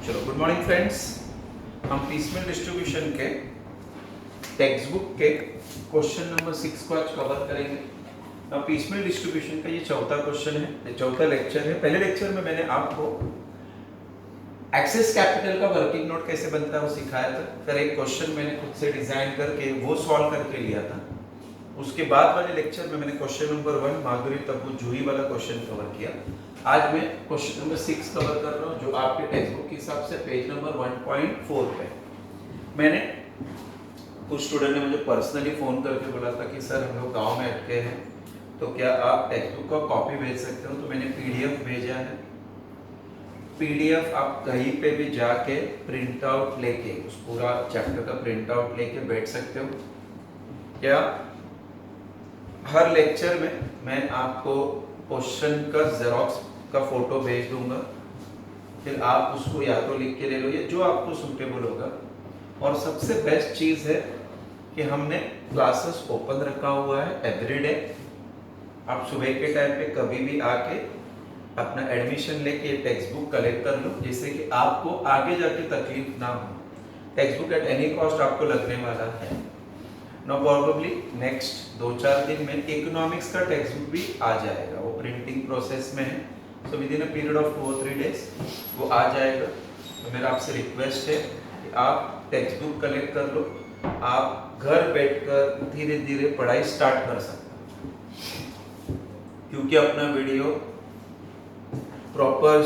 चलो good morning friends. हम पीसमेल distribution के टेक्स्ट बुक के क्वेश्चन नंबर 6 को आज कवर करेंगे। अब पीसमेल डिस्ट्रीब्यूशन का ये चौथा क्वेश्चन है, ये चौथा लेक्चर है। पहले लेक्चर में मैंने आपको एक्सेस कैपिटल का वर्किंग नोट कैसे बनता है वो सिखाया था। फिर एक क्वेश्चन मैंने खुद से डिजाइन करके वो सॉल्व करके लिया था। उसके बाद वाले लेक्चर में मैंने क्वेश्चन नंबर 1 माधुरी तब्बू जूही वाला क्वेश्चन कवर किया। आज मैं क्वेश्चन नंबर 6 कवर कर रहा हूँ, जो आपके टेक्स्ट बुक के हिसाब से पेज नंबर 1.4 पे। मैंने कुछ स्टूडेंट ने मुझे पर्सनली फ़ोन करके बोला था कि सर हम लोग गांव में अटके हैं, तो क्या आप टेक्स्ट बुक का कॉपी भेज सकते हो। तो मैंने पीडीएफ भेजा है। पीडीएफ आप कहीं पे भी जाके प्रिंट आउट लेके उस पूरा चैप्टर का प्रिंट आउट लेके बैठ सकते हो। क्या हर लेक्चर में मैं आपको क्वेश्चन का जेरोक्स का फोटो भेज दूंगा, फिर आप उसको या तो लिख के ले लो या जो आपको सूटेबल होगा। और सबसे बेस्ट चीज़ है कि हमने क्लासेस ओपन रखा हुआ है एवरीडे। आप सुबह के टाइम पे कभी भी आके अपना एडमिशन लेके टेक्स्ट बुक कलेक्ट कर लो, जिससे कि आपको आगे जाके तकलीफ ना हो। Text book at any cost आपको लगने वाला है। नो प्रॉब्लली नेक्स्ट 2-4 दिन में इकोनॉमिक्स का टेक्स्ट बुक भी आ जाएगा, वो प्रिंटिंग प्रोसेस में है। So with in a period of 2-3 days वो आ जाएगा। तो मेरा आपसे रिक्वेस्ट है कि आप टेक्स्ट बुक कलेक्ट कर लो, आप घर बैठकर धीरे धीरे पढ़ाई स्टार्ट कर सकते हो, क्योंकि अपना वीडियो प्रॉपर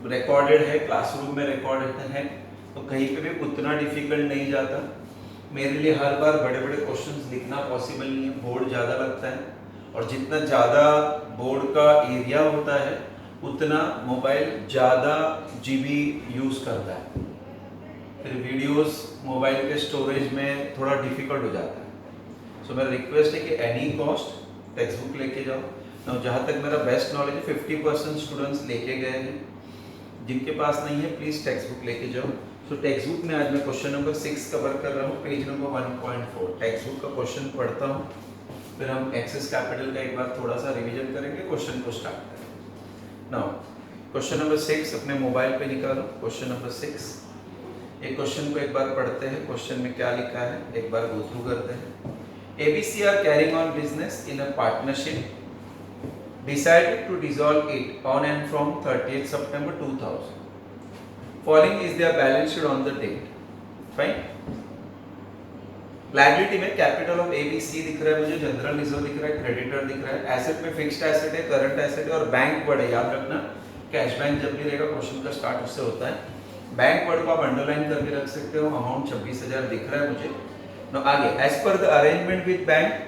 रिकॉर्डेड है, क्लासरूम में रिकॉर्डेड है, तो कहीं पे भी उतना डिफिकल्ट नहीं जाता। मेरे लिए हर बार बड़े बड़े क्वेश्चंस लिखना पॉसिबल नहीं है, बोर्ड ज़्यादा लगता है, और जितना ज़्यादा बोर्ड का एरिया होता है उतना मोबाइल ज़्यादा जीबी यूज़ करता है। फिर वीडियोस मोबाइल के स्टोरेज में थोड़ा डिफिकल्ट हो जाता है। सो मेरा रिक्वेस्ट है कि एनी कॉस्ट टेक्स्ट बुक लेके जाओ। ना जहाँ तक मेरा बेस्ट नॉलेज है 50% स्टूडेंट्स लेके गए हैं। जिनके पास नहीं है प्लीज़ टेक्स्ट बुक लेके जाओ। सो टेक्स्ट बुक में आज मैं क्वेश्चन नंबर 6 कवर कर रहा हूँ, पेज नंबर 1.4। टेक्स्ट बुक का क्वेश्चन पढ़ता हूँ, फिर हम एक्सेस कैपिटल का एक बार थोड़ा सा रिवीजन करेंगे, क्वेश्चन को स्टार्ट करेंगे। नाउ क्वेश्चन नंबर 6 अपने मोबाइल पे निकालो। क्वेश्चन नंबर 6, एक क्वेश्चन को एक बार पढ़ते हैं, क्वेश्चन में क्या लिखा है एक बार गो थ्रू करते हैं। ABC are carrying on business in a partnership, decided to dissolve it on and from 30th September 2000. Following is their balance sheet on the date. Fine. Liability में कैपिटल ऑफ ABC दिख रहा है मुझे, general reserve दिख रहा है, creditor दिख रहा है, एसेट में फिक्स्ड एसेट है, करंट एसेट है, और बैंक वर्ड है। याद रखना कैश बैंक जब भी रहेगा क्वेश्चन का स्टार्ट उससे होता है। बैंक वर्ड को आप अंडरलाइन करके रख सकते हो। अमाउंट 26,000 दिख रहा है मुझे। नो आगे, as per the arrangement with bank,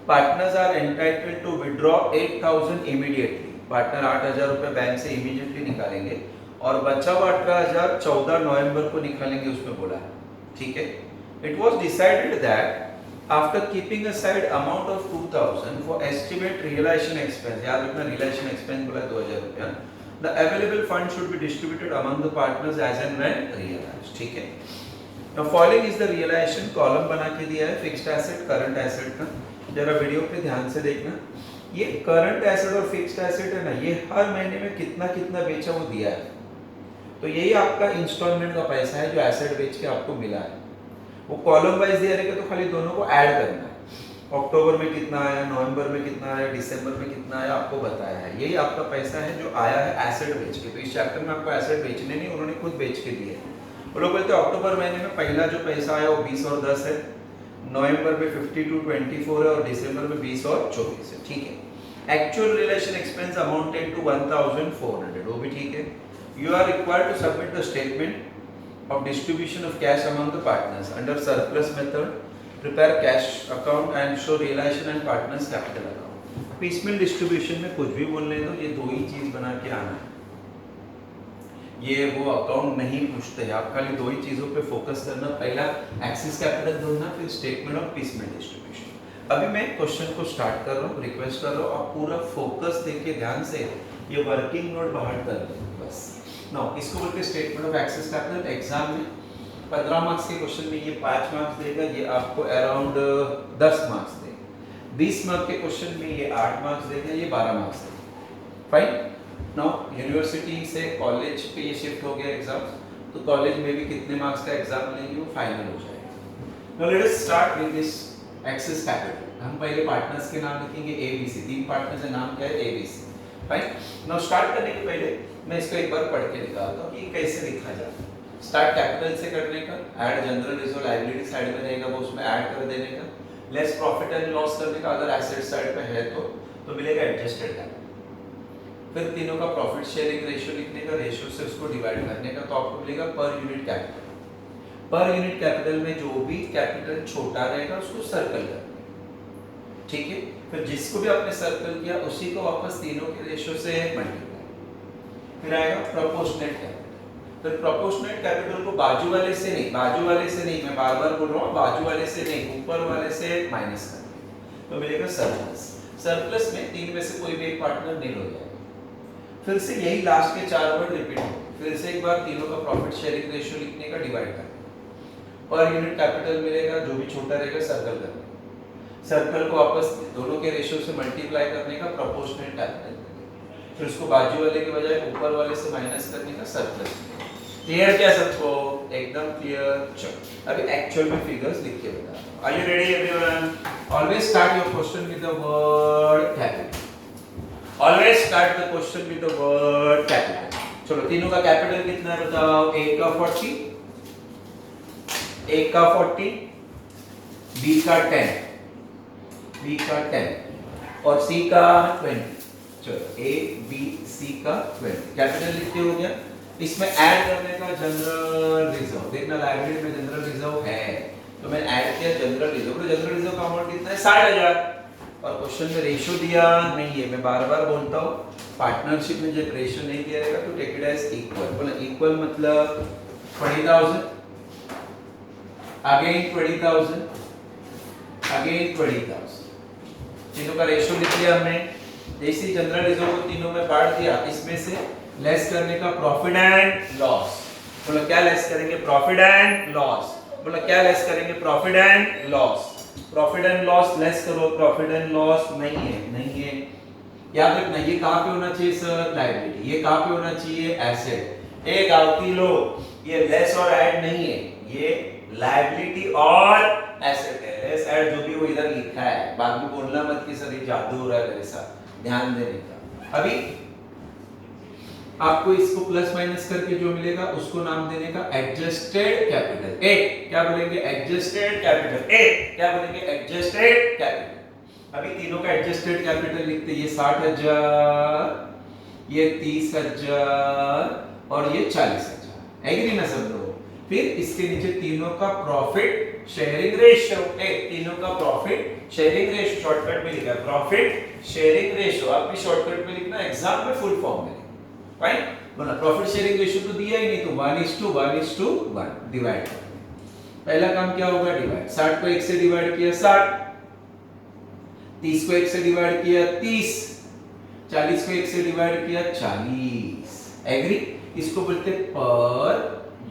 partners are entitled to withdraw 8,000 immediately. Partner 8,000 रुपए बैंक से इमीडिएटली निकालेंगे, और बचा हुआ 18,000 14 नवंबर को निकालेंगे, उसमें बोला है। ठीक है। It was decided that after keeping aside amount of 2,000 for estimate realisation expense, याद रखना रियलाइजेशन एक्सपेंस बोला 2,000 रुपया, the available fund should be distributed among the partners as and when realised. ठीक है। Now following is the realisation, column बना के दिया है फिक्स्ड एसेट करंट एसेट का। जरा वीडियो पे ध्यान से देखना, ये करंट एसेट और फिक्स्ड एसेट है ना, ये हर महीने में कितना कितना बेचा वो दिया है। तो यही आपका इंस्टॉलमेंट का पैसा है जो एसेट बेच के आपको मिला है। वो कॉलम वाइज दिया रहेगा, तो खाली दोनों को ऐड करना है। अक्टूबर में कितना आया, नवंबर में कितना आया, दिसंबर में कितना आया, आपको बताया है। यही आपका पैसा है जो आया है एसेट बेच के। तो इस चैप्टर में आपको एसेट बेचने नहीं, उन्होंने खुद बेच के दिए। वो लोग बोलते हैं अक्टूबर महीने में पहला जो पैसा आया वो 20 और 10 है, नवंबर में 52-24 है, और दिसंबर में 20 और 24 है। ठीक है। Actual relation expense amounted to 1,400, वो भी ठीक है। You are required to submit the statement of distribution of cash among the partners under surplus method, prepare cash account and show realisation and partners capital account. Piecemeal distribution में कुछ भी बोलने दो, ये दो ही चीज बना के आना है। ये वो अकाउंट नहीं पूछते हैं, आप खाली दो ही चीजों पे फोकस करना, पहला एक्सेस कैपिटल ढूंढना, फिर स्टेटमेंट ऑफ पीसमेल डिस्ट्रीब्यूशन। अभी मैं क्वेश्चन को स्टार्ट कर रहा हूँ, रिक्वेस्ट कर रहा हूँ आप पूरा फोकस देके ध्यान से ये वर्किंग नोट बाहर कर लो बस। नाउ इसको बोलते हैं statement of excess capital. Exam में 15 मार्क्स के क्वेश्चन में ये 5 मार्क्स देगा, ये आपको अराउंड 10 मार्क्स देगा। 20 मार्क्स के क्वेश्चन में ये 8 मार्क्स देगा, ये 12 मार्क्स देगा। फाइन। नाउ यूनिवर्सिटी से कॉलेज पे ये शिफ्ट हो गया एग्जाम, तो कॉलेज में भी कितने मार्क्स का एग्जाम लेंगे वो फाइनल हो जाएगा। Now let us start with this excess capital. हम पहले पार्टनर्स के नाम लिखेंगे ABC, तीन पार्टनर्स का नाम क्या है ABC, फाइन। नाउ स्टार्ट करने के पहले मैं इसको एक बार पढ़ के दिखाता हूं कि कैसे लिखा जाता है। स्टार्ट कैपिटल से करने का, add general reserve liability side में रहेगा वो उसमें ऐड कर देने का, लेस प्रॉफिट एंड लॉस करने का, अगर एसेट साइड पे है तो मिलेगा एडजस्टेड कैपिटल। फिर तीनों का प्रॉफिट शेयरिंग रेशियो लिखने का, रेशियो से उसको डिवाइड करने का, तो आपको मिलेगा per unit capital. Per unit capital में जो भी कैपिटल छोटा रहेगा उसको सर्कल करना, ठीक है। फिर जिसको भी आपने सर्कल किया उसी को वापस तीनों के रेशियो से मल्टीप्लाई। फिर आएगा प्रोपोर्शनेट कैपिटल। फिर प्रोपोर्शनेट कैपिटल को बाजू वाले से नहीं, मैं बार बार बोल रहा हूँ, बाजू वाले से नहीं, ऊपर वाले से माइनस करना, तो मिलेगा सरप्लस। सरप्लस में तीन में से कोई भी एक पार्टनर नील हो जाएगा। फिर से यही लास्ट के चार वर्ड रिपीट हो, फिर से एक बार तीनों का प्रॉफिट शेयरिंग रेशियो लिखने का, डिवाइड करना, पर यूनिट कैपिटल मिलेगा, जो भी छोटा रहेगा सर्कल करना, सर्कल को वापस दोनों के रेशियो से मल्टीप्लाई करने का, प्रोपोर्शनेट कैपिटल, फिर उसको बाजू वाले के बजाय ऊपर वाले से माइनस करने का, सरप्लस। क्लियर क्या सबको? एकदम क्लियर। चलो अभी एक्चुअल में फिगर्स लिख के बता। Are you ready everyone? Always start your question with the word capital. Always start the question with the word capital. चलो तीनों का कैपिटल कितना है बताओ? A का 40, A का 40, B का 10, B का 10 और C का 20। चलो A B C का 20 कैपिटल लिखते हो गया। इसमें ऐड करने का जनरल रिजर्व, देखना लाइब्रेरी में जनरल रिजर्व है तो मैंने ऐड किया जनरल रिजर्व। तो जनरल रिजर्व का अमाउंट कितना है? 60,000। और क्वेश्चन में रेशियो दिया नहीं है, मैं बार बार बोलता हूँ पार्टनरशिप में जब रेशियो नहीं दिया रहेगा तो टेक इट एज इक्वल। बोला इक्वल मतलब 20,000 अगेन 20,000 अगेन 20,000, तीनों का रेशियो लिख लिया हमने। जैसे जनरल रिजर्व को तीनों में बांट दिया, इसमें से लेस करने का प्रॉफिट एंड लॉस। बोला क्या लेस करेंगे? Profit and loss. बोला क्या लेस करेंगे? Profit and loss. Profit and loss less करो, प्रॉफिट एंड लॉस नहीं है, नहीं है। याद रखना ये कहां पे होना चाहिए सर? लायबिलिटी। ये कहां पे होना चाहिए? एसेट। ए गावती लो, ये लेस और ऐड नहीं है, ये लायबिलिटी और एसेट है। लेस ऐड जो भी वो इधर लिखा है, बाद में बोलना मत कि सर ये जादू हो रहा है मेरे साथ, ध्यान देने का। अभी आपको इसको प्लस माइनस करके जो मिलेगा उसको नाम देने का एडजस्टेड कैपिटल। ए क्या बोलेंगे? Adjusted capital. ए क्या बोलेंगे? Adjusted capital. अभी तीनों का एडजस्टेड कैपिटल लिखते, ये 60,000, ये 30,000 और ये 40,000। एग्री ना सब लोग? फिर इसके नीचे तीनों का प्रॉफिट शेयरिंग रेशियो। तीनों का प्रॉफिट शेयरिंग रेशियो शॉर्टकट में लिखा है, प्रॉफिट शेयरिंग रेशियो। आप भी शॉर्टकट में लिखना, एग्जाम में फुल फॉर्म में। फाइन। बोला प्रॉफिट शेयरिंग रेशियो तो दिया ही नहीं, तो 1:1 डिवाइड। पहला काम क्या होगा? डिवाइड। 60 को 1 से डिवाइड किया 60, 30 को 1 से डिवाइड किया 30, 40 को 1 से डिवाइड किया 40। एग्री? इसको बोलते पर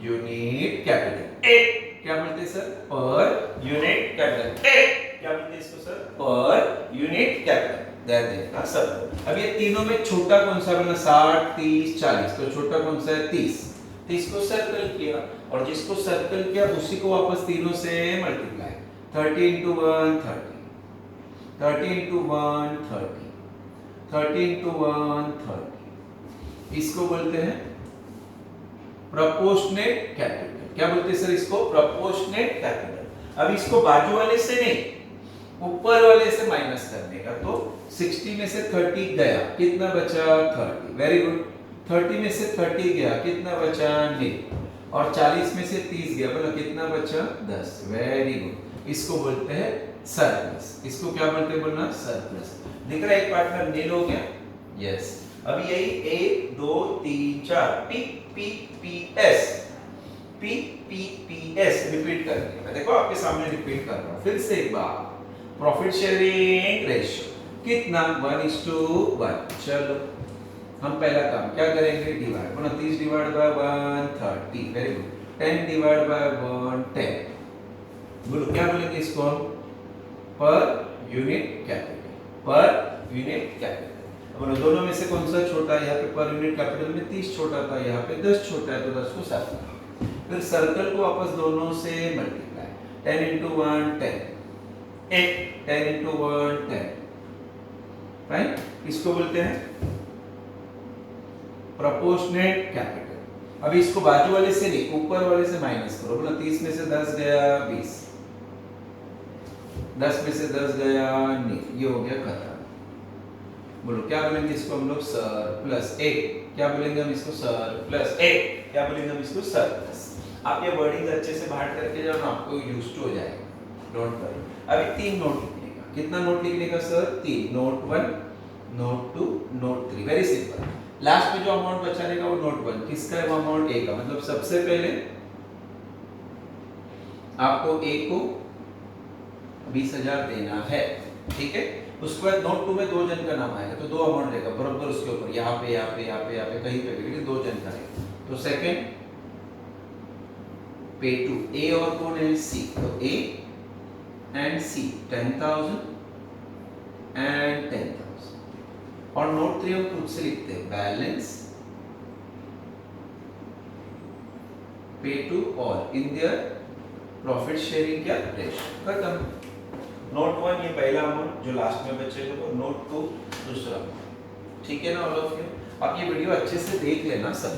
यूनिट कैपिटल। ए क्या बोलते सर? Per unit capital. ए क्या बोलते इसको सर? Per unit capital. देखना सब। अब ये तीनों में छोटा कौन सा? बोला 60, 30, 40, तो छोटा कौन सा है? 30। 30 को सर्कल किया और जिसको सर्कल किया उसी को वापस तीनों से मल्टीप्लाई। 30 into 1 30, 30 into 1 30, 30 into 1 30। इसको बोलते हैं प्रोपोर्शनेट कैपिटल। क्या बोलते हैं सर इसको? Proportionate capital. अब इसको बाजू वाले से नहीं, ऊपर वाले से माइनस करने का, तो 60 में से 30 गया, कितना बचा? 30। Very good. 30 में से 30 गया, कितना बचा? नील। और 40 में से 30 गया, बोला कितना बचा? 10। Very good. इसको बोलते हैं सरप्लस। इसको क्या बोलते हैं? बोलना सरप्लस। दिख रहा है एक पार्टनर नील हो गया। यस। अब यही 1 2 3 4 P P P S, P P P S repeat करके, मैं देखो आपके सामने रिपीट कर रहा हूं फिर से एक बार। प्रॉफिट शेयरिंग रेशियो कितना? 1:1। चलो हम पहला काम क्या करेंगे? Divide. 29 divide by 130। Very good. 10 divide by 110। बोलो क्या बोलेंगे इसको? Per unit capital. Per unit capital. बोलो दोनों में से कौन सा छोटा है? यहाँ पे पर यूनिट कैपिटल में 30 छोटा था, यहाँ पे 10 छोटा है, तो 10 को 7। फिर सर्कल को वापस दोनों से मल्टीप्लाई, 10 into 1 10, 10 into 1 10, राइट? इसको बोलते हैं प्रोपोर्शनेट कैपिटल। अभी इसको बाजू वाले से नहीं, ऊपर वाले से माइनस करो। बोला 30 में से 10 गया 20, 10 में से 10 गया नहीं, ये हो गया खत्म। बोलो क्या बोलेंगे इसको हम लोग? Sir plus 1। क्या बोलेंगे हम इसको? Sir plus 1। क्या बोलेंगे हम इसको? Sir plus. आप ये वर्डिंग अच्छे से बाहर करके जाओ ना, आपको यूज्ड हो जाएगा, डोंट वरी। अभी 3 नोट लिखने का। कितना नोट लिखने का sir? 3। Note 1, note 2, note 3। Very simple. Last में जो अमाउंट बचा रहेगा वो नोट 1 किसका है? वो अमाउंट ए का। मतलब सबसे पहले आपको ए को 20,000 देना है, ठीक है? उसके बाद नोट 2 में 2 जन का नाम आएगा, तो 2 अमाउंट रहेगा बराबर उसके ऊपर, यहाँ पे यहाँ पे यहाँ पे यहाँ पे कहीं पे भी, लेकिन 2 जन का रहेगा। तो सेकंड पे टू, ए और कौन है? सी। तो ए एंड सी 10,000 एंड 10,000। और नोट 3 हम खुद से लिखते हैं, balance pay to all in their profit sharing क्या रेशियो। खत्म। नोट 1 ये पहला अमाउंट जो लास्ट में बचेगा, तो नोट 2 दूसरा अमाउंट, ठीक है ना ऑल ऑफ यू? आप ये वीडियो अच्छे से देख लेना सब,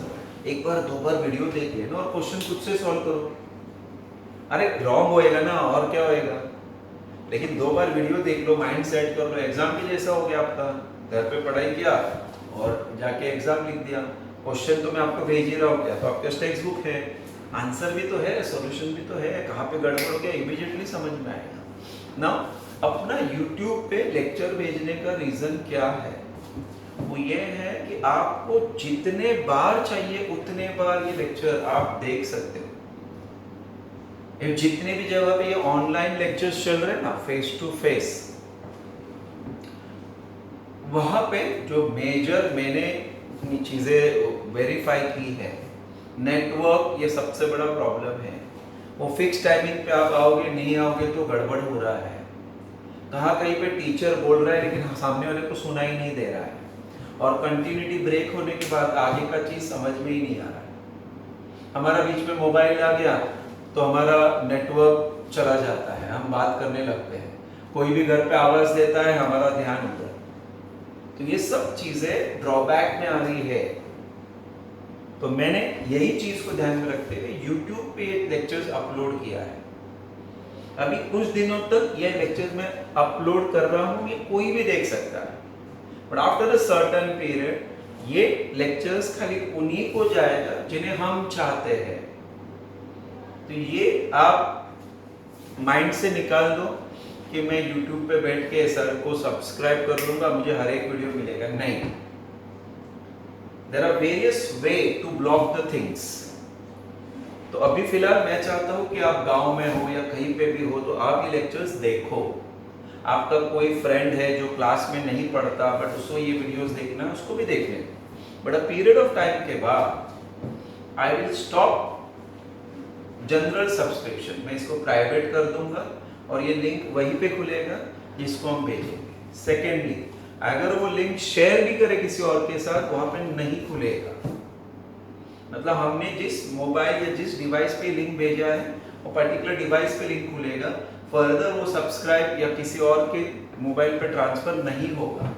एक बार 2 बार वीडियो देख लेना और क्वेश्चन खुद से सॉल्व करो। अरे रॉन्ग होएगा ना, और क्या होएगा, लेकिन 2 बार वीडियो देख लो, माइंड सेट कर लो। एग्जाम भी जैसा हो गया आपका, घर पे पढ़ाई किया और जाके एग्जाम लिख दिया। क्वेश्चन तो मैं आपको भेज ही रहा हूँ, क्या तो आपके टेक्स्ट बुक है, आंसर भी तो है, सॉल्यूशन भी तो है, कहाँ पे गड़बड़ हो गया इमीडिएटली समझ में आएगा ना। अपना YouTube पे लेक्चर भेजने का रीजन क्या है? वो ये है कि आपको जितने बार चाहिए उतने बार ये लेक्चर आप देख सकते हो। ये जितने भी जगह पे ये ऑनलाइन लेक्चर्स चल रहे हैं ना, फेस टू फेस, वहां पे जो मेजर मैंने चीजें वेरीफाई की है, नेटवर्क ये सबसे बड़ा प्रॉब्लम है। वो फिक्स टाइमिंग पे आप आओगे, नहीं आओगे तो गड़बड़ हो रहा है। कहाँ कहीं पे टीचर बोल रहा है लेकिन सामने वाले को सुना ही नहीं दे रहा है, और कंटिन्यूटी ब्रेक होने के बाद आगे का चीज समझ में ही नहीं आ रहा है। हमारा बीच में मोबाइल आ गया तो हमारा नेटवर्क चला जाता है, हम बात करने लगते हैं, कोई भी घर पे आवाज देता है, हमारा ध्यान उधर। तो ये सब चीजें ड्रॉबैक में आ रही है। तो मैंने यही चीज को ध्यान में रखते हुए YouTube पे ये लेक्चर्स अपलोड किया है। अभी कुछ दिनों तक ये लेक्चर्स मैं अपलोड कर रहा हूँ, ये कोई भी देख सकता है, but after a certain period ये लेक्चर्स खाली उन्हीं को जाएगा जिन्हें हम चाहते हैं। तो ये आप माइंड से निकाल दो कि मैं YouTube पे बैठ के सर को सब्सक्राइब कर लूंगा, मुझे हर एक वीडियो मिलेगा, नहीं। There are various way to block the things. तो अभी फिलहाल मैं चाहता हूँ कि आप गांव में हो या कहीं पे भी हो तो आप ये लेक्चर्स देखो। आपका कोई फ्रेंड है जो क्लास में नहीं पढ़ता बट उसको ये वीडियोस देखना है, उसको भी देख लें। But a period of time के बाद I will stop general subscription, मैं इसको प्राइवेट कर दूंगा और ये लिंक वहीं पे खुलेगा जिसको हम भेजेंगे। सेकेंडली, अगर वो लिंक शेयर भी करे किसी और के साथ, वहां पे नहीं खुलेगा। मतलब हमने जिस मोबाइल या जिस डिवाइस पे लिंक भेजा है वो पर्टिकुलर डिवाइस पे लिंक खुलेगा, फर्दर वो सब्सक्राइब या किसी और के मोबाइल पे ट्रांसफर नहीं होगा।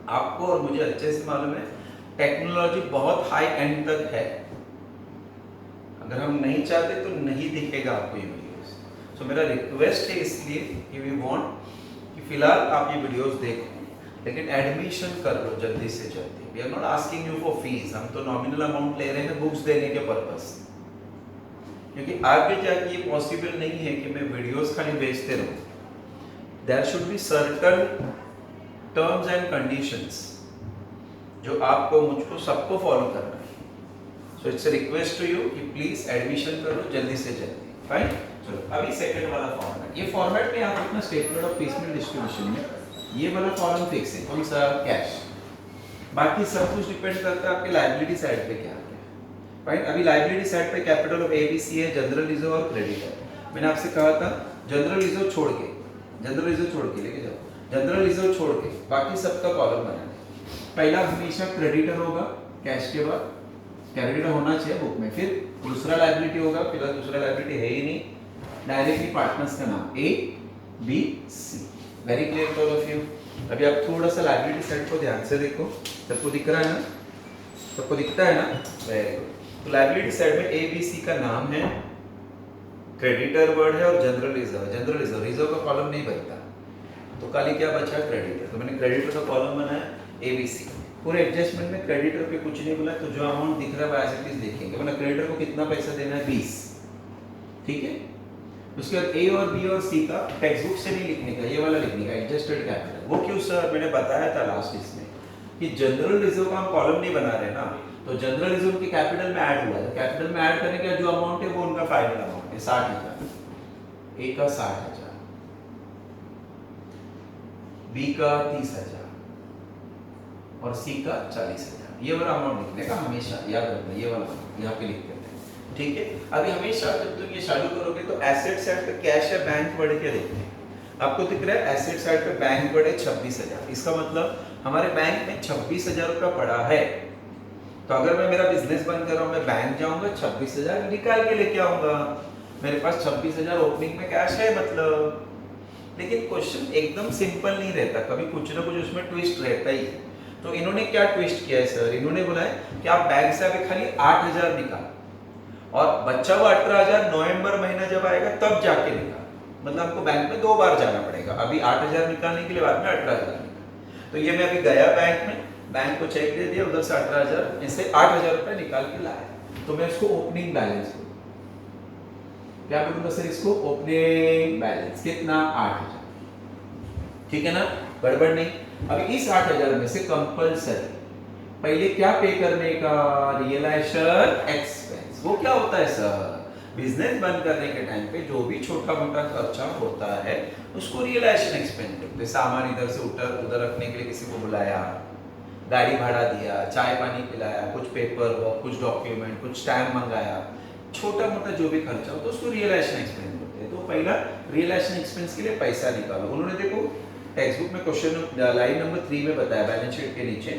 आपको और मुझे अच्छे से मालूम है टेक्नोलॉजी बहुत हाई एंड तक है, अगर हम नहीं चाहते तो नहीं दिखेगा आपको ये वीडियोस। सो मेरा रिक्वेस्ट है इसलिए कि वी वांट कि फिलहाल आप ये वीडियोस देखो, लेकिन एडमिशन कर लो जल्दी से जल्दी। We are not asking you for fees, हम तो नॉमिनल अमाउंट ले रहे हैं बुक्स देने के पर्पस, क्योंकि आगे जाके ये पॉसिबल नहीं है कि मैं वीडियोस खाली भेजते रहूं। There should be certain terms and conditions जो आपको मुझको सबको फॉलो करना है। So it's a request to you कि प्लीज एडमिशन करो जल्दी से जल्दी, फाइन। चलो अभी सेकंड वाला फॉर्मेट, ये फॉर्मेट में आप अपना स्टेटमेंट ऑफ पीसमेंट डिस्ट्रीब्यूशन में ये वाला कॉलम फिक्स है, कौन सा? कैश। बाकी सब कुछ डिपेंड करता है आपके लायबिलिटी साइड पे क्या है, राइट। अभी लायबिलिटी साइड पे कैपिटल ऑफ ABC है, जनरल रिजर्व और क्रेडिट है। मैंने आपसे कहा था जनरल रिजर्व छोड़ के लेके जाओ, जनरल रिजर्व छोड़ के बाकी सबका कॉलम बनाना है। पहला हमेशा क्रेडिटर होगा कैश के बाद, क्रेडिटर होना चाहिए बुक में, फिर दूसरा लायबिलिटी होगा, फिर दूसरा लायबिलिटी है ही नहीं, डायरेक्टली पार्टनर्स का नाम A B C. Very clear to all of you. अभी आप थोड़ा सा लायबिलिटी साइड को ध्यान से देखो, सबको दिख रहा है ना, सबको दिखता है ना, वेरी गुड। तो लायबिलिटी साइड में ए बी सी का नाम है, क्रेडिटर वर्ड है और general reserve. General reserve, reserve का कॉलम नहीं बनता, तो खाली क्या बचा क्रेडिटर, तो मैंने क्रेडिटर का कॉलम बनाया ए बी सी। पूरे एडजस्टमेंट में क्रेडिटर पे कुछ नहीं बोला, तो जो अमाउंट दिख रहा है एज इट इज देखेंगे, मतलब क्रेडिटर को कितना पैसा देना है 20, ठीक है। उसके बाद ए और बी और सी का टेक्स्ट बुक से नहीं लिखने का, ये वाला लिखने का एडजस्टेड कैपिटल। वो क्यों सर, मैंने बताया था लास्ट इसमें कि जनरल रिजर्व का हम कॉलम नहीं बना रहे ना, तो जनरल रिजर्व की कैपिटल में ऐड हुआ है, कैपिटल में ऐड करने का जो अमाउंट है वो उनका फाइनल अमाउंट है 60,000। ए का 60,000, बी का 30,000 और सी का 40,000। ये वाला अमाउंट लिखने का, हमेशा याद रखना, ये वाला यहाँ पे लिख देते हैं, ठीक है। अभी हमेशा जब तुम ये चालू करोगे तो एसेट साइड पे कैश है बैंक बढ़ के देखते हैं, आपको दिख रहा है एसेट साइड पे बैंक बढ़े 26,000, इसका मतलब हमारे बैंक में 26,000 रुपया पड़ा है। तो अगर मैं मेरा बिजनेस बंद कर रहा हूँ, मैं बैंक जाऊंगा 26,000 निकाल के लेके आऊंगा, मेरे पास 26,000 ओपनिंग में कैश है मतलब। लेकिन क्वेश्चन एकदम सिंपल नहीं रहता, कभी कुछ ना कुछ उसमें ट्विस्ट रहता ही है। तो इन्होंने क्या ट्विस्ट किया है सर, इन्होंने बोला है कि आप बैंक से अभी खाली 8,000 निकाल और बच्चा हुआ 18,000 नवंबर महीना जब आएगा तब जाके निकाल, मतलब आपको बैंक में 2 बार जाना पड़ेगा, अभी 8,000 निकालने के लिए बाद में 18,000 निकाल। तो ये मैं अभी गया बैंक में, बैंक को चेक दे दिया, उधर से 18,000 ऐसे 8,000 रुपए निकाल के लाया, तो मैं इसको ओपनिंग बैलेंस क्या बोलूंगा सर, इसको ओपनिंग बैलेंस कितना 8,000, ठीक है ना, गड़बड़ नहीं। अभी इस 8,000 में से कंपल्सरी पहले क्या पे करने का, रियलाइजेशन एक्सपेंस। वो क्या होता है सर, बिजनेस बंद करने के टाइम पे जो भी छोटा मोटा खर्चा होता है उसको रियलाइजेशन एक्सपेंस बोलते हैं। सामान इधर से उधर रखने के लिए किसी को बुलाया, गाड़ी भाड़ा दिया, चाय पानी पिलाया, कुछ पेपर वर्क, कुछ डॉक्यूमेंट, कुछ स्टैम्प मंगाया, छोटा मोटा जो भी खर्चा हो तो उसको रियलाइजेशन एक्सपेंस बोलते हैं। तो पहला रियलाइजेशन एक्सपेंस के लिए पैसा निकालो। उन्होंने देखो टेक्स्ट बुक में क्वेश्चन लाइन नंबर 3 में बताया बैलेंस शीट के नीचे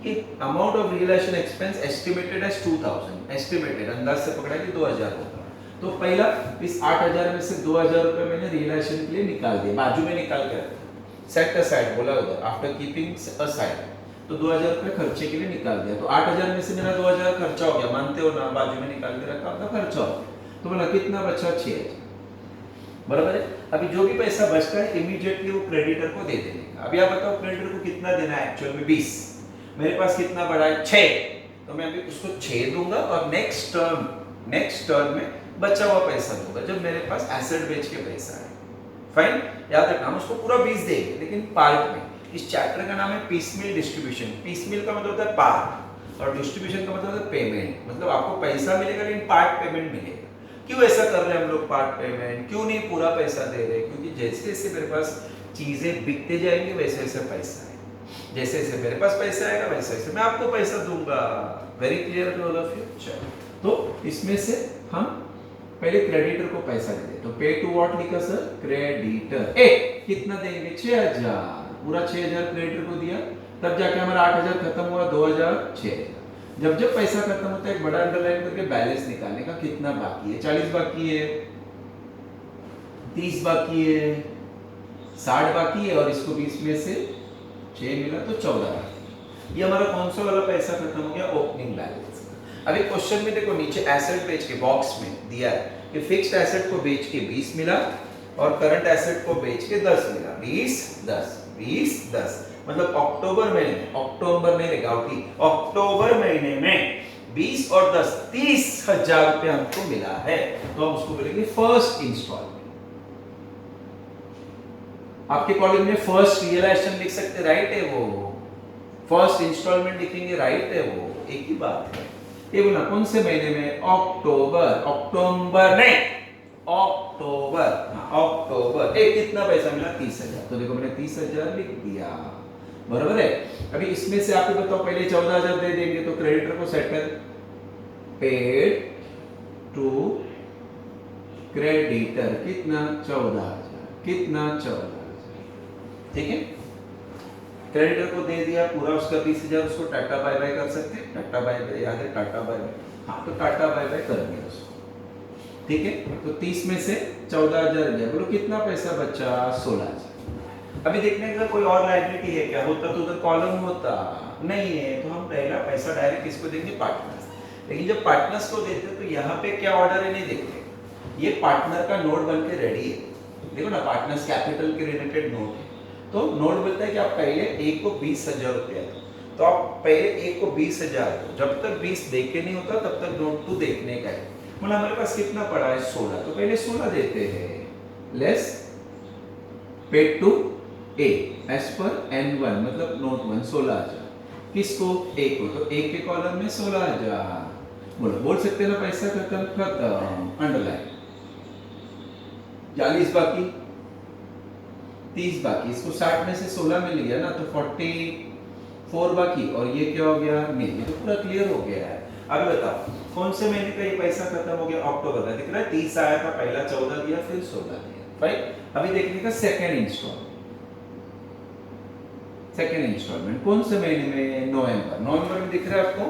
कि amount of realisation expense estimated as 2,000, estimated अंदाज से पकड़ा कि 2,000 होगा। तो पहला इस 8,000 में से 2,000 रुपए मैंने रियलाइजेशन के लिए निकाल दिया, बाजू में निकाल के रखा, सेट असाइड बोला उधर, आफ्टर कीपिंग असाइड, तो 2,000 रुपए खर्चे के लिए निकाल दिया। तो 8,000 में से मेरा 2,000 खर्चा हो गया, मानते हो ना, बाजू में निकाल के रखा, अपना खर्चा हो गया। तो बोला कितना बचा 6,000, बराबर है। अभी जो भी पैसा बचता है इमीडिएटली वो क्रेडिटर को दे देने का। अभी आप बताओ क्रेडिटर को कितना देना है, एक्चुअल में 20, मेरे पास कितना बड़ा है 6, तो मैं अभी उसको 6 दूंगा और नेक्स्ट टर्म में बचा हुआ पैसा दूंगा जब मेरे पास एसेट बेच के पैसा है। फाइन, याद रखना हम उसको पूरा 20 देंगे लेकिन पार्ट में। इस चैप्टर का नाम है पीसमील डिस्ट्रीब्यूशन। पीसमील का मतलब होता है पार्ट और डिस्ट्रीब्यूशन का मतलब होता है पेमेंट, मतलब आपको पैसा मिलेगा लेकिन पार्ट पेमेंट मिलेगा। क्यों ऐसा कर रहे हैं हम लोग पार्ट पेमेंट, क्यों नहीं पूरा पैसा दे रहे? क्योंकि जैसे जैसे मेरे पास चीजें बिकते जाएंगे वैसे वैसे पैसा है, जैसे जैसे मेरे पास पैसा आएगा वैसे वैसे मैं आपको पैसा दूंगा। Very clear to all of you. चलो, तो इसमें से हम पहले क्रेडिटर को पैसा दे दे, तो पे टू व्हाट लिखा सर, क्रेडिटर। कितना देंगे 6,000, पूरा 6,000 क्रेडिटर को दिया, तब जाके हमारा 8,000 खत्म हुआ, 2,000, 6,000। जब पैसा खत्म होता है एक बड़ा अंडरलाइन करके बैलेंस निकालने का, कितना बाकी है, 40 बाकी है, 30 बाकी है, 60 बाकी है और इसको 20 में से 6 मिला तो 14 बाकी। ये हमारा कौन सा वाला पैसा खत्म हो गया, ओपनिंग बैलेंस। अभी क्वेश्चन में देखो नीचे एसेट बेच के बॉक्स में दिया है कि फिक्स्ड एसेट को बेच के 20 मिला और करंट एसेट को बेच के 10 मिला, 20 10 20 10, मतलब अक्टूबर नहीं रहेगा, अक्टूबर महीने में 20 और 10 30,000 रुपए हमको मिला है, तो हम उसको बोलेंगे फर्स्ट इंस्टॉलमेंट। आपके कॉलेज में फर्स्ट रियलाइजेशन लिख सकते, राइट है वो, फर्स्ट इंस्टॉलमेंट लिखेंगे, राइट है वो, एक ही बात है। ये बोला कौन से महीने में, अक्टूबर नहीं, अक्टूबर। कितना पैसा मिला 30,000, तो देखो मैंने 30,000 लिख दिया, बराबर है। अभी इसमें से आपको बताओ पहले 14,000 दे देंगे तो क्रेडिटर को सेट कर, पेड टू क्रेडिटर कितना 14,000, कितना 14,000, ठीक है। क्रेडिटर को दे दिया पूरा उसका 20,000, उसको टाटा बाय बाय कर सकते हैं, टाटा बाय बाय, याद है टाटा बाय बाय, हाँ तो टाटा बाय बाय कर दिया उसको, ठीक है। तो 30 में से 14,000 गया, बोलो कितना पैसा बचा, 16,000। अभी देखने का कोई और लायबिलिटी है क्या, होता तो उधर कॉलम होता, नहीं है, तो हम पहला पैसा डायरेक्ट किसको देंगे, पार्टनर्स। लेकिन जब पार्टनर्स को देते तो यहाँ पे क्या ऑर्डर है नहीं देखते, ये पार्टनर का नोट बन के रेडी है, देखो ना पार्टनर्स कैपिटल के रिलेटेड नोट है। तो नोट बोलता है कि आप पहले एक को 20,000 रुपया दो, तो आप पहले एक को 20,000 दो, जब तक 20 दे के नहीं होता तब तक नोट टू देखने का है। मतलब हमारे पास कितना पड़ा है, 16, तो पहले 16 देते हैं, less paid to A as per N1, मतलब नोट 1 16,000, किसको, ए को, तो ए के कॉलम में 16,000, बोलो बोल सकते ना पैसा खत्म, खत्म, अंडरलाइन। 40 बाकी, 30 बाकी, इसको 60 में से 16 मिल गया ना, तो 44 बाकी, और ये क्या हो गया, नहीं, ये तो पूरा क्लियर हो गया है। अब बताओ कौन से महीने का ये पैसा खत्म हो गया, अक्टूबर का, दिख रहा है 30 आया था, पहला 14 दिया, फिर 16 दिया, राइट। अभी देखने का सेकंड इंस्टॉलमेंट, सेकंड इंस्टॉलमेंट कौन से महीने में, नवंबर। नवंबर में दिख रहा है आपको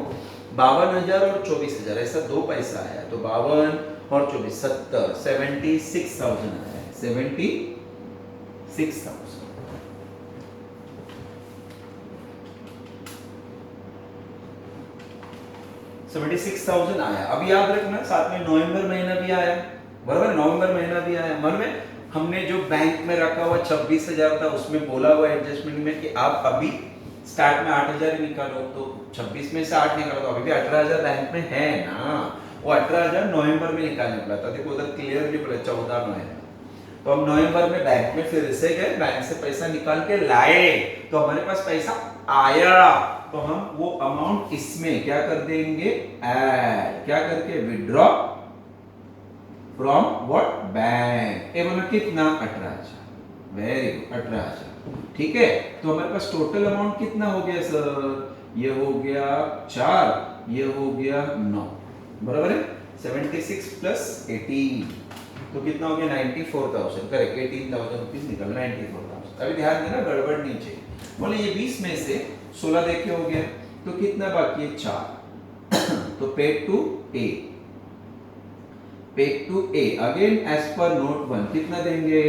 52,000 और 24,000, ऐसा दो पैसा आया, तो 52 और 24 70, 76,000 आया है, 76,000। 76,000 आया। अब याद रखना साथ में नवंबर महीना भी आया, बराबर, नवंबर महीना भी आया, मन में हमने जो बैंक में रखा हुआ 26,000 था, उसमें बोला हुआ एडजस्टमेंट में कि आप अभी स्टार्ट में 8,000 ही निकालो, तो 26 में से 8 निकालो, तो अभी भी 18,000 बैंक में है ना, वो 18,000 नवंबर में निकालने पड़ा था, देखो उधर क्लियरली बोला 14 नवंबर, तो हम नवंबर में बैंक में फिर से गए, बैंक से पैसा निकाल के लाए, तो हमारे पास पैसा आया, तो हम वो अमाउंट इसमें क्या कर देंगे, ऐड, क्या करके, विड्रॉ फ्रॉम व्हाट, बैंक। ये बोला कितना, 18,000, वेरी गुड, 18,000, ठीक है। तो हमारे पास टोटल अमाउंट कितना हो गया सर, ये हो गया 4, ये हो गया 9, बराबर है, 76 प्लस 18, तो कितना हो गया, 94,000, करेक्ट, 18,000 रुपीज निकल, 94,000। अभी ध्यान देना गड़बड़ नहीं चाहिए, बोले ये 20 में से 16 देखे हो गया, तो कितना बाकी है, 4, तो paid to A, paid to A again as per note 1 कितना देंगे,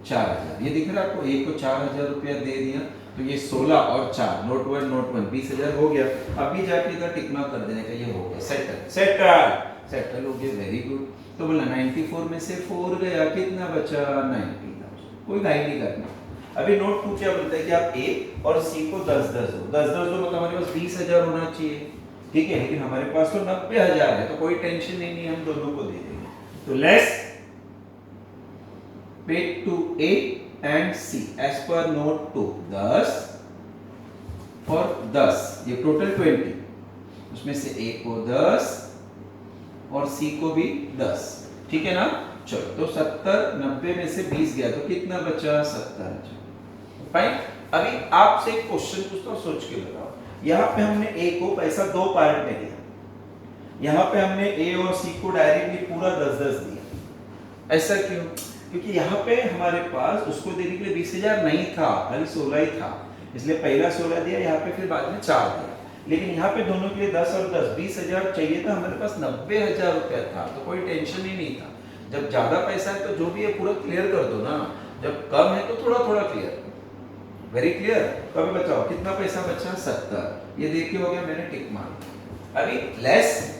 4,000, ये दिख रहा है आपको, ए को 4,000 रुपया दे दिया, तो ये 16 और 4, नोट 1 20,000 हो गया। अभी जाके इधर टिकना कर देने का, ये हो गया सेटल, सेटल, सेटल हो गया, वेरी गुड। तो बोला 94 में से 4 गया, कितना बचा, 90,000, कोई घाई नहीं करना। अभी नोट 2 क्या बोलता है कि आप ए और सी को 10-10 दो, 10-10 दो, मतलब हमारे पास 20,000 होना चाहिए, ठीक है, लेकिन हमारे पास तो 90,000 है, तो कोई टेंशन नहीं, हम दोनों को दे देंगे। तो less paid to A and C as per note 2, 10 और 10, ये टोटल 20, उसमें से ए को 10 और सी को भी 10, ठीक है ना। चलो, तो 70 90 में से 20 गया, तो कितना बचा, 70,000, फाइन। अभी आपसे एक क्वेश्चन पूछता हूं, सोच के बताओ, यहाँ पे हमने ए को पैसा दो पार्ट में दिया, यहाँ पे हमने ए और सी को डायरेक्टली पूरा 10-10 दिया, ऐसा क्यों, क्योंकि यहाँ पे हमारे पास उसको देने के लिए 20,000 नहीं था, खाली 16 ही था, इसलिए पहला 16 दिया यहाँ पे, फिर बाद में 4 दिया। लेकिन यहाँ पे दोनों के लिए 10 और 10 20,000 चाहिए था, हमारे पास 90,000 रुपया था, तो कोई टेंशन ही नहीं था। जब ज्यादा पैसा है तो जो भी है पूरा क्लियर कर दो ना, जब कम है तो थोड़ा थोड़ा क्लियर, वेरी क्लियर। तो अभी बताओ कितना पैसा बचा, 70, ये देखिए हो गया, मैंने टिक मार। अभी लेस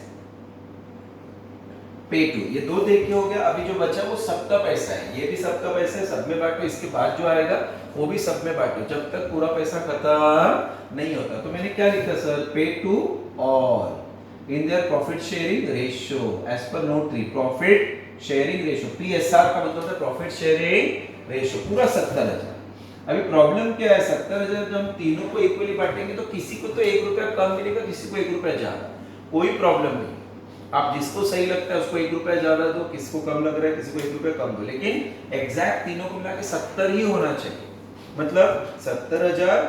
पे टू, ये 2 देखिए हो गया, अभी जो बचा वो सबका पैसा है, ये भी सबका पैसा है, सब में बांटो, इसके बाद जो आएगा वो भी सब में बांटो, जब तक पूरा पैसा खत्म नहीं होता। तो मैंने क्या लिखा sir, pay to all in their profit sharing ratio as per note 3, profit sharing ratio, PSR का मतलब है प्रॉफिट शेयरिंग रेशियो, पूरा 70,000। अभी प्रॉब्लम क्या है, 70,000 जब हम तीनों को इक्वली बांटेंगे तो किसी को तो 1 रुपया कम मिलेगा, किसी को 1 रुपया ज्यादा, कोई प्रॉब्लम नहीं, आप जिसको सही लगता है उसको 1 रुपया ज्यादा दो, किसको कम लग रहा है किसी को 1 रुपया कम दो, लेकिन एग्जैक्ट तीनों को मिला के 70 ही होना चाहिए, मतलब 70,000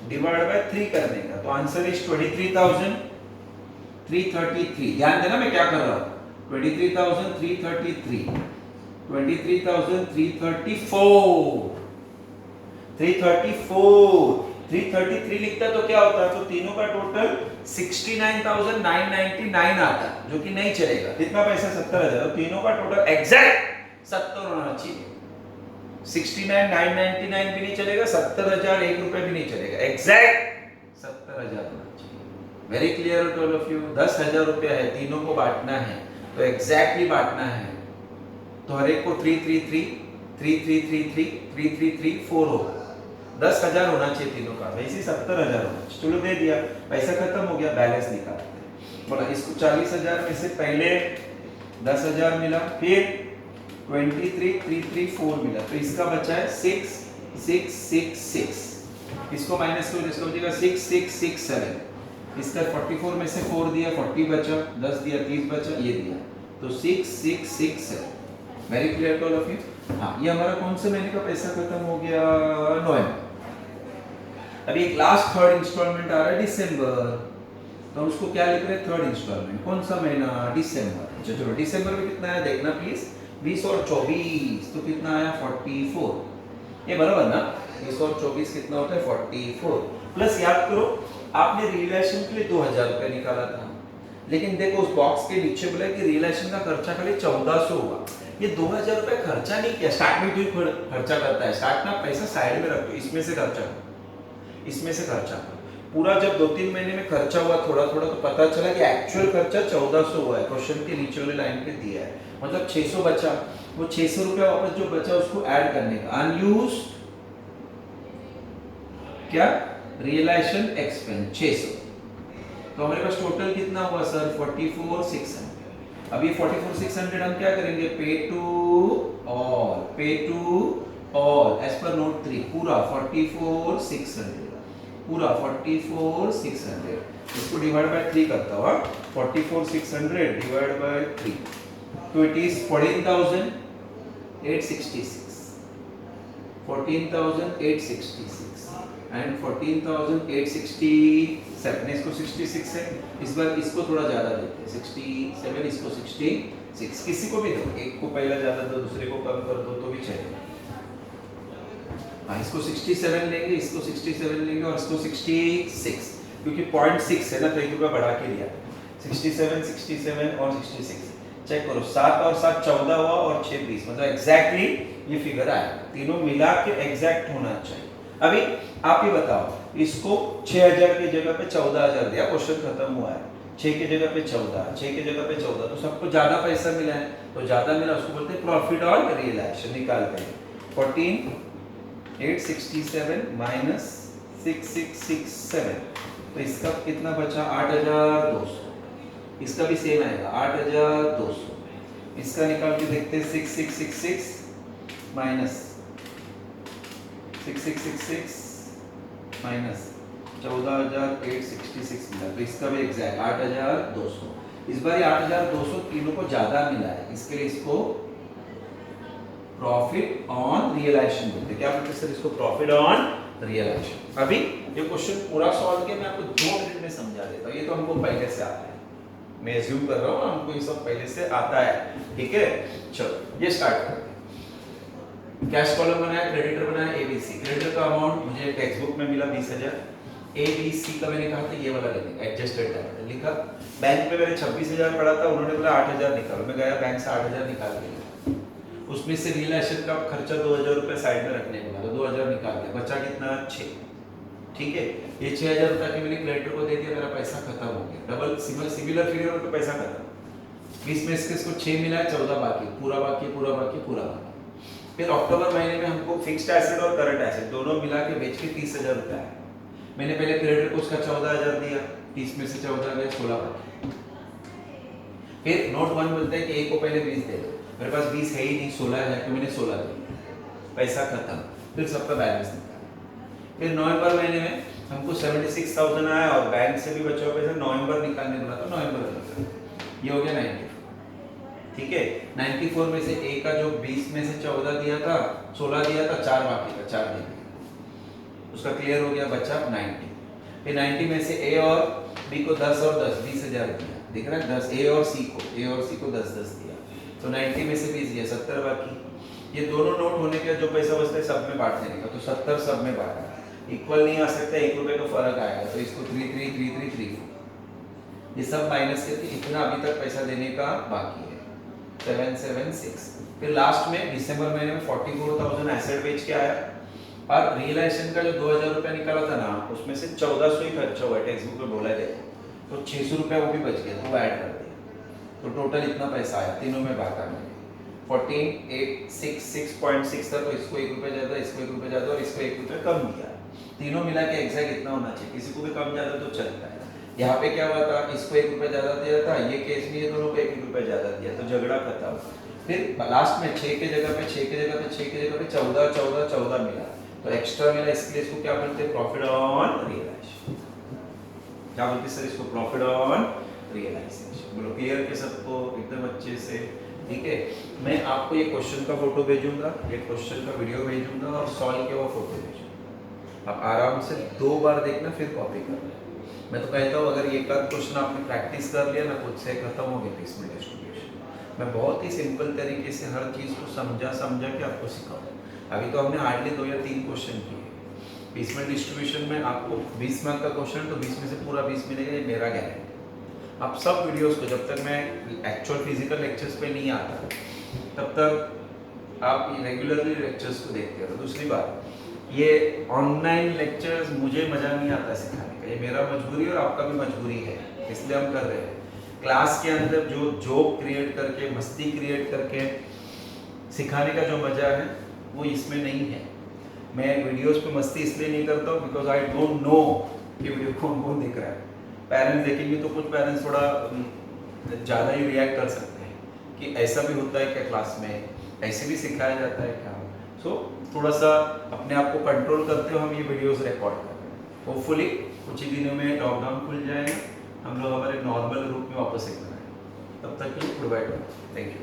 डिवाइड बाय 3 करने का, तो आंसर इज 23,333। ध्यान देना मैं क्या कर रहा हूं, 23,333, 23,334, 333 लिखता है तो क्या होता है, तो तीनों का टोटल 69,999 आता है, जो कि नहीं चलेगा। कितना पैसा, 70,000, तो तीनों का टोटल एग्जैक्ट 70 होना चाहिए। 69,999 भी नहीं चलेगा, 70,000 1 रुपए भी नहीं चलेगा, एग्जैक्ट 70,000 होना चाहिए। Very clear to all of you. 10,000 रुपया है, तीनों को बांटना है तो एग्जैक्टली बांटना है। तो हर एक को 333 3333 3334 हो, 10,000 होना चाहिए तीनों का, वैसे 70,000 होना चाहिए। चलो दे दिया, पैसा खत्म हो गया, बैलेंस निकालते। बोला इसको 40,000 में से पहले 10,000 मिला, फिर 23,334 मिला, तो इसका बचा है 6,666। इसको माइनस करो, इसको बचेगा 6,667। इसका 44 में से 4 दिया, 40 बचा, 10 दिया, 30 बचा, ये दिया, तो 6,667। Very clear to all of you. हाँ, ये हमारा कौन से महीने का पैसा खत्म हो गया, नवंबर। अभी एक लास्ट थर्ड इंस्टॉलमेंट आ रहा है दिसंबर, तो उसको क्या लिख रहे हैं, थर्ड इंस्टॉलमेंट। कौन सा महीना, दिसंबर। चलो दिसंबर में कितना है देखना प्लीज, 20 और 24, तो कितना आया 44। ये बराबर ना, 20 और 24 कितना होता है 44। प्लस याद करो आपने रियलाइजेशन के लिए 2,000 रुपए निकाला था, लेकिन देखो उस बॉक्स के नीचे बोला कि रियलाइजेशन का खर्चा खाली 1400 हुआ। ये 2,000 रुपए खर्चा नहीं किया, स्टार्ट में तो खर्चा करता है, स्टार्ट में पैसा साइड में रखो, इसमें से खर्चा करो, इसमें से खर्चा करो। पूरा जब 2-3 महीने में खर्चा हुआ थोड़ा थोड़ा, तो पता चला कि एक्चुअल खर्चा 1400 हुआ है। क्वेश्चन के नीचे वाले लाइन पे दिया है, मतलब 600 बचा, वो 600 रुपया वापस जो बचा उसको ऐड करने का, अनयूज्ड क्या, रियलाइजेशन एक्सपेंस 600। तो हमारे पास टोटल कितना हुआ सर, 44,600। अब ये 44,600 हम क्या करेंगे, pay to all as per note 3, पूरा 44,600, पूरा 44,600, इसको डिवाइड बाय 3 करता हुआ, 44,600 डिवाइड बाय 3, तो इट इज 14,866, 14,866 एंड 14,867। इसको 66 है, इस बार इसको थोड़ा ज्यादा देते हैं, 67, इसको 66, किसी को भी दो, एक को पहला ज्यादा दो, दूसरे को कम कर दो तो भी चलेगा। हाँ, इसको 67 लेंगे, इसको 67 लेंगे और इसको 66, क्योंकि 0.6 है ना, तो 1 रुपया बढ़ा के लिया, 67, 67 और 66। चेक करो, 7 और 7 14 हुआ और 6 20, मतलब एग्जैक्टली ये फिगर आया। तीनों मिला के एग्जैक्ट होना चाहिए। अभी आप ही बताओ, इसको 6,000 की जगह पे 14,000 दिया, क्वेश्चन खत्म हुआ है। 6 की जगह पे 14, 6 की जगह पे 14, तो सबको ज्यादा पैसा मिला है, तो ज्यादा मिला उसको बोलते हैं प्रॉफिट ऑन रियलाइजेशन। निकालते हैं 14,867 माइनस 6,667, तो इसका कितना बचा 8,200। इसका भी सेम आएगा 8,200। इसका निकाल के देखते हैं, 6,666 माइनस 6,666 माइनस 14,866 मिला, तो इसका भी एग्जैक्ट 8,200। इस बार 8,200 तीनों को ज्यादा मिला है, इसके लिए इसको प्रॉफिट ऑन रियलाइजेशन बोलते हैं। क्या बोलते हैं सर इसको, प्रॉफिट ऑन रियलाइजेशन। अभी ये क्वेश्चन पूरा सॉल्व किया, मैं आपको 2 मिनट में समझा देता हूँ। ये तो हमको पहले से आता है, मैं एज्यूम कर रहा हूँ हमको ये सब पहले से आता है, ठीक है। चलो ये स्टार्ट करते हैं। कैश कॉलम बनाया, क्रेडिटर बनाया, एबीसी। क्रेडिटर का अमाउंट मुझे टेक्स्ट बुक में मिला 20,000। एबीसी का मैंने कहा था ये वाला लेंगे, एडजस्टेड कैपिटल लिखा। बैंक में मैंने 26,000 पड़ा था, उन्होंने बोला 8,000 निकालो, मैं गया बैंक से 8,000 निकाल के लिया। उसमें से रियलाइजेशन का खर्चा 2,000 रुपए साइड में रखने को बोला, 2,000 निकाल दिया, बचा कितना 6, ठीक है। ये 6,000 रुपए के मैंने क्रेडिटर को दे दिया, मेरा पैसा खत्म हो गया। डबल सिमिलर फिगर में तो पैसा खत्म। 20 में से इसको 6 मिला है, 14 बाकी, पूरा बाकी, पूरा बाकी, पूरा बाकी। फिर अक्टूबर महीने में हमको फिक्स्ड एसेट और करंट एसेट दोनों मिला के बेच के 30,000 रुपए आया। मैंने पहले क्रेडिटर को उसका 14,000 दिया, 30 में से 14 गए, 16 बाकी। फिर नोट 1 बोलता है कि एक को पहले 20 दे दो, मेरे पास 20 है ही नहीं, 16 है, तो मैंने 16 दिया, पैसा खत्म। फिर सबका बैलेंस निकाला। फिर नवंबर महीने में हमको 76,000 आया और बैंक से भी बचा हुआ पैसा नवंबर निकालने बोला, तो नवंबर निकाला, ये हो गया 94, ठीक है। 94 में से ए का जो 20 में से 14 दिया था, 16 दिया था, 4 बाकी था, 4 दे दिया, उसका क्लियर हो गया, बचा 90। फिर 90 में से ए और बी को 10 और 10 20,000 दिया, दिख रहा है 10, ए और सी को 10 दिया, तो 90 में से 20 दिया, 70 बाकी। ये दोनों नोट होने के जो पैसा बचता है सब में बांट देने का, तो 70 सब में बांटा। इक्वल नहीं आ सकता, 1 रुपए का फर्क आएगा, तो इसको 333334 ये सब माइनस करके इतना अभी तक पैसा देने का बाकी है 776। फिर लास्ट में दिसंबर महीने में 44,000 एसेट बेच के आया और रियलाइजेशन का जो 2,000 रुपया निकाला था ना उसमें से 1400 ही खर्चा हुआ है, टेक्स्ट बुक में बोला है देखो, तो 600 रुपया वो भी बच गया, तो वो ऐड कर दिया, तो टोटल इतना पैसा आया, तीनों में भागा में 14,866.6 था, तो इसको 1 रुपया ज्यादा, इसको 1 रुपया ज्यादा और इसको 1 रुपया कम दिया, तीनों मिला के एग्जैक्ट इतना होना चाहिए, किसी को भी कम ज्यादा तो चलता है। यहाँ पे क्या हुआ था, इसको 1 रुपया ज्यादा दिया था, ये केस में ये दोनों को 1 रुपया ज्यादा दिया, तो झगड़ा खत्म। फिर लास्ट में 6 के जगह पे 6 के जगह पे 6 के जगह पे 14 14 14 मिला, तो एक्स्ट्रा मिला, इसके लिए इसको क्या बोलते हैं, प्रॉफिट ऑन रियलाइजेशन। क्या बोलते हैं सर इसको, प्रॉफिट ऑन रियलाइजेशन। बोलो क्लियर के सबको एकदम अच्छे से, ठीक है। मैं आपको ये क्वेश्चन का फोटो भेजूंगा, ये क्वेश्चन का वीडियो भेजूंगा और सॉल्व किया हुआ फोटो भेजूंगा, आप आराम से 2 बार देखना फिर कॉपी करना। मैं तो कहता हूँ अगर एक आध क्वेश्चन आपने प्रैक्टिस कर लिया ना, खुद से खत्म हो गया इसमें डिस्ट्रीब्यूशन। मैं बहुत ही सिंपल तरीके से हर चीज़ को समझा के आपको सिखाऊँ। अभी तो हमने हार्डली 2 या 3 क्वेश्चन किए। बेसमेंट डिस्ट्रीब्यूशन में आपको 20 मार्क का क्वेश्चन, तो 20 में से पूरा 20 मिलेगा, ये मेरा गारंटी। आप सब वीडियोस को, जब तक मैं एक्चुअल फिजिकल लेक्चर्स पे नहीं आता तब तक आप रेगुलरली लेक्चर्स को देखते हो। दूसरी बात, ये ऑनलाइन लेक्चर्स मुझे मज़ा नहीं आता सिखाने का, ये मेरा मजबूरी और आपका भी मजबूरी है, इसलिए हम कर रहे हैं। क्लास के अंदर जो जोक क्रिएट करके, मस्ती क्रिएट करके सिखाने का जो मज़ा है वो इसमें नहीं है। मैं वीडियोस पे मस्ती इसलिए नहीं करता हूँ बिकॉज आई डोंट नो कि वीडियो कौन कौन देख रहा है। पेरेंट्स देखेंगे तो कुछ पेरेंट्स थोड़ा ज़्यादा ही रिएक्ट कर सकते हैं कि ऐसा भी होता है क्या क्लास में, ऐसे भी सिखाया जाता है क्या। सो थोड़ा सा अपने आप को कंट्रोल करते हुए हम ये वीडियोस रिकॉर्ड कर रहे हैं। होपफुली कुछ ही दिनों में लॉकडाउन खुल जाएगा, हम लोग हमारे नॉर्मल रूप में वापस से कर रहे हैं। तब तक के लिए गुड बाय, थैंक यू।